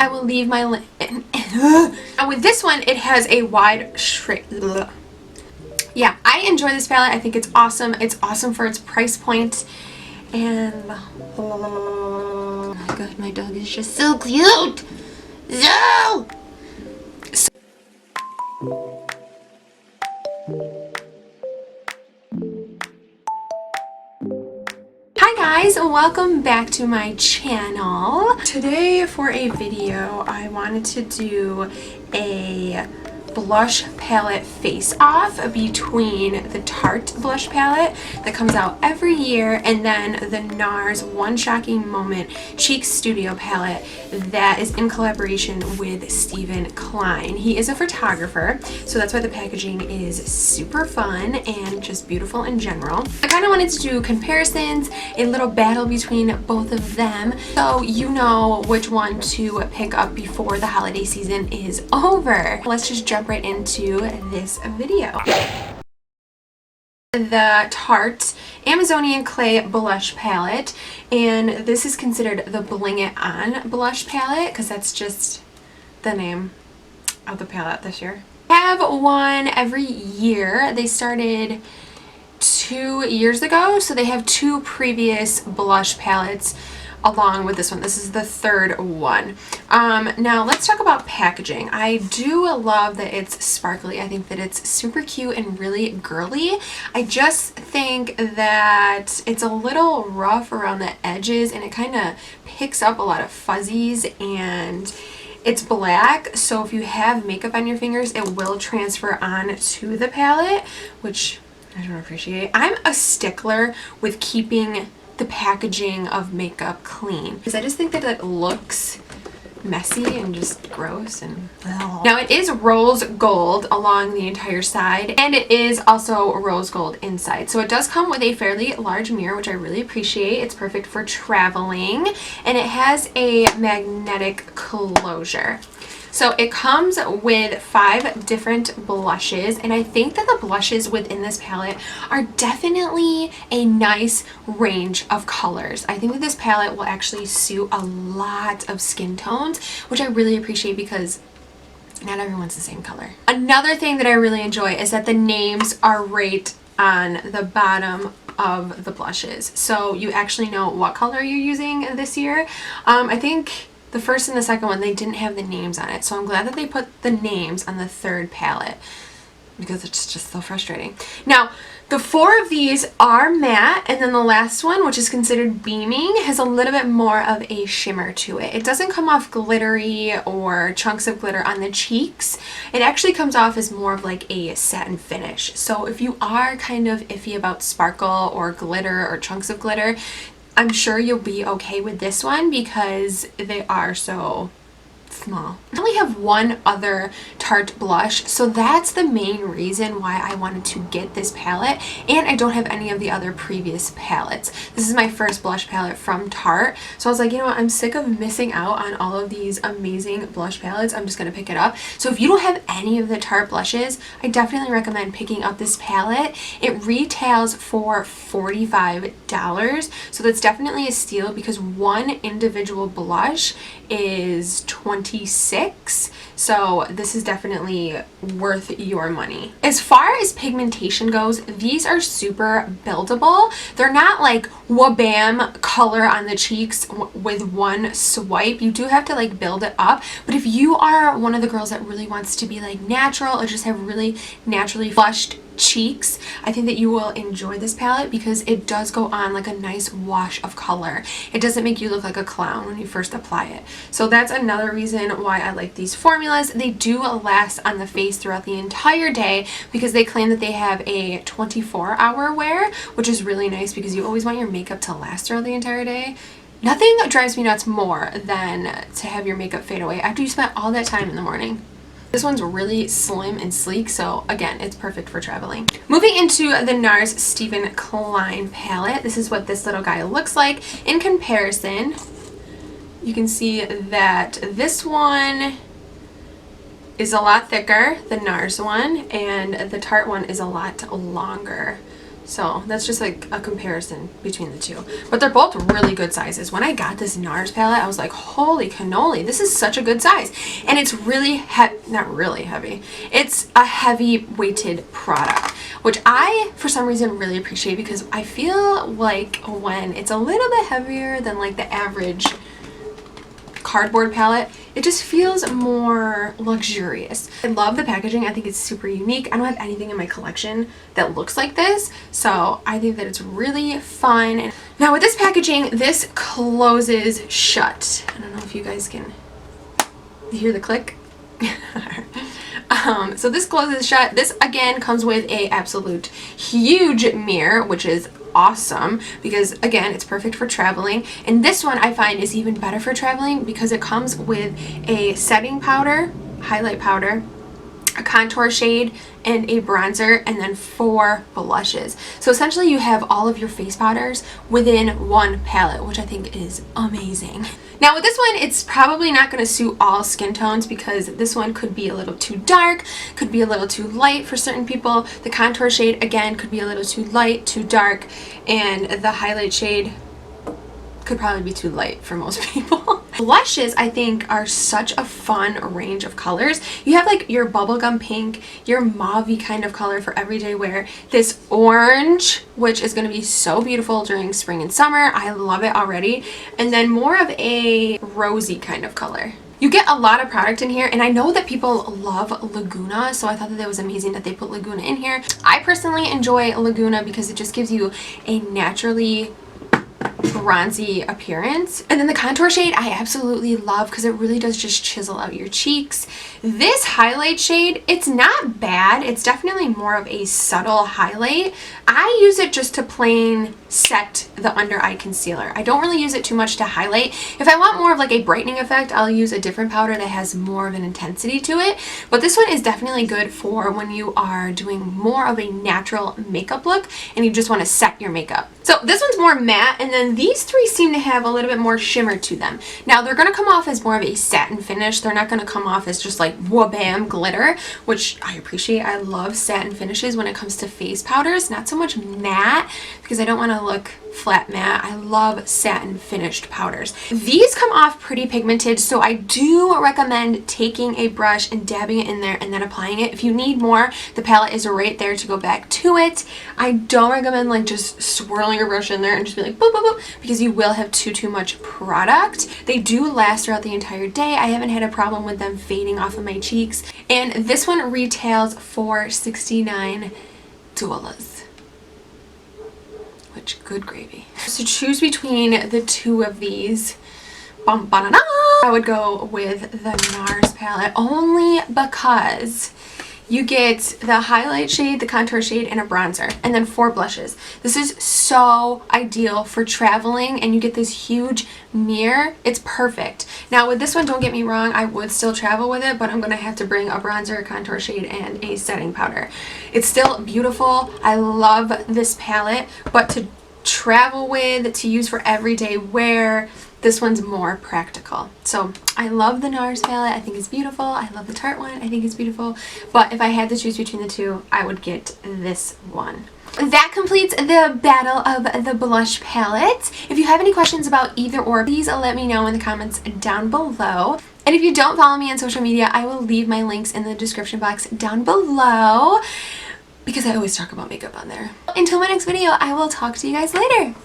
I will leave my link. And with this one, it has a wide yeah, I enjoy this palette. I think it's awesome. It's awesome for its price point. And oh my god, my dog is just so cute. So hi guys, welcome back to my channel. Today for a video, I wanted to do a blush palette face off between the Tarte blush palette that comes out every year and then the Nars One Shocking Moment Cheek Studio palette that is in collaboration with Steven Klein. He is a photographer, so that's why the packaging is super fun and just beautiful in general. I kind of wanted to do comparisons, a little battle between both of them, so you know which one to pick up before the holiday season is over. Let's just jump right into this video. The Tarte Amazonian Clay Blush Palette, and this is considered the Bling It On Blush Palette because that's just the name of the palette this year. I have one every year. They started 2 years ago, so they have two previous blush palettes along with this one. This is the third one. Now let's talk about packaging. I do love that it's sparkly. I think that it's super cute and really girly. I just think that it's a little rough around the edges and it kind of picks up a lot of fuzzies, and it's black, so if you have makeup on your fingers it will transfer on to the palette, which I don't appreciate. I'm a stickler with keeping the packaging of makeup clean because I just think that it looks messy and just gross. And now it is rose gold along the entire side, and it is also rose gold inside, so it does come with a fairly large mirror, which I really appreciate. It's perfect for traveling, and it has a magnetic closure. So it comes with 5 different blushes, and I think that the blushes within this palette are definitely a nice range of colors. I think that this palette will actually suit a lot of skin tones, which I really appreciate because not everyone's the same color. Another thing that I really enjoy is that the names are right on the bottom of the blushes, so you actually know what color you're using this year. I think the first and the second one, they didn't have the names on it, so I'm glad that they put the names on the third palette because it's just so frustrating. Now, the 4 of these are matte, and then the last one, which is considered beaming, has a little bit more of a shimmer to it. It doesn't come off glittery or chunks of glitter on the cheeks. It actually comes off as more of like a satin finish. So if you are kind of iffy about sparkle or glitter or chunks of glitter, I'm sure you'll be okay with this one because they are so small. I only have one other Tarte blush, so that's the main reason why I wanted to get this palette, and I don't have any of the other previous palettes. This is my first blush palette from Tarte, so I was like, you know what, I'm sick of missing out on all of these amazing blush palettes. I'm just gonna pick it up. So if you don't have any of the Tarte blushes, I definitely recommend picking up this palette. It retails for $45, so that's definitely a steal because one individual blush is $26, so this is definitely worth your money. As far as pigmentation goes, these are super buildable. They're not like wha-bam color on the cheeks with one swipe. You do have to like build it up, but if you are one of the girls that really wants to be like natural or just have really naturally flushed cheeks, I think that you will enjoy this palette because it does go on like a nice wash of color. It doesn't make you look like a clown when you first apply it. So that's another reason why I like these formulas. They do last on the face throughout the entire day because they claim that they have a 24-hour wear, which is really nice because you always want your makeup to last throughout the entire day. Nothing drives me nuts more than to have your makeup fade away after you spent all that time in the morning. This one's really slim and sleek, so again, it's perfect for traveling. Moving into the Nars Steven Klein palette, this is what this little guy looks like. In comparison, you can see that this one is a lot thicker, the Nars one, and the Tarte one is a lot longer. So that's just like a comparison between the two. But they're both really good sizes. When I got this Nars palette, I was like, holy cannoli, this is such a good size. And it's really not really heavy. It's a heavy weighted product, which I, for some reason, really appreciate because I feel like when it's a little bit heavier than like the average cardboard palette, it just feels more luxurious. I love the packaging. I think it's super unique. I don't have anything in my collection that looks like this, so I think that it's really fun. Now with this packaging, this closes shut. I don't know if you guys can hear the click. So this closes shut. This again comes with a absolute huge mirror, which is awesome because again, it's perfect for traveling. And this one I find is even better for traveling because it comes with a setting powder, highlight powder, a contour shade, and a bronzer, and then 4 blushes. So essentially you have all of your face powders within one palette, which I think is amazing. Now with this one, it's probably not going to suit all skin tones because this one could be a little too dark, could be a little too light for certain people. The contour shade, again, could be a little too light, too dark, and the highlight shade could probably be too light for most people. Blushes, I think, are such a fun range of colors. You have like your bubblegum pink, your mauve-y kind of color for everyday wear, this orange, which is going to be so beautiful during spring and summer. I love it already. And then more of a rosy kind of color. You get a lot of product in here, and I know that people love Laguna, so I thought that was amazing that they put Laguna in here. I personally enjoy Laguna because it just gives you a naturally bronzy appearance. And then the contour shade I absolutely love because it really does just chisel out your cheeks. This highlight shade, it's not bad. It's definitely more of a subtle highlight. I use it just to plain set the under eye concealer. I don't really use it too much to highlight. If I want more of like a brightening effect, I'll use a different powder that has more of an intensity to it. But this one is definitely good for when you are doing more of a natural makeup look and you just want to set your makeup. So this one's more matte, and then these three seem to have a little bit more shimmer to them. Now they're going to come off as more of a satin finish. They're not going to come off as just like wha-bam glitter, which I appreciate. I love satin finishes when it comes to face powders, not so much matte because I don't want to look flat matte. I love satin finished powders. These come off pretty pigmented, so I do recommend taking a brush and dabbing it in there and then applying it. If you need more, the palette is right there to go back to it. I don't recommend like just swirling your brush in there and just be like boop boop boop because you will have too much product. They do last throughout the entire day. I haven't had a problem with them fading off of my cheeks. And this one retails for $69. Which, good gravy. So choose between the two of these. I would go with the Nars palette only because you get the highlight shade, the contour shade, and a bronzer, and then 4 blushes. This is so ideal for traveling, and you get this huge mirror. It's perfect. Now with this one, don't get me wrong, I would still travel with it, but I'm going to have to bring a bronzer, a contour shade, and a setting powder. It's still beautiful. I love this palette, but to travel with, to use for everyday wear, this one's more practical. So I love the Nars palette. I think it's beautiful. I love the Tarte one. I think it's beautiful. But if I had to choose between the two, I would get this one. That completes the battle of the blush palette. If you have any questions about either or, please let me know in the comments down below. And if you don't follow me on social media, I will leave my links in the description box down below because I always talk about makeup on there. Until my next video, I will talk to you guys later.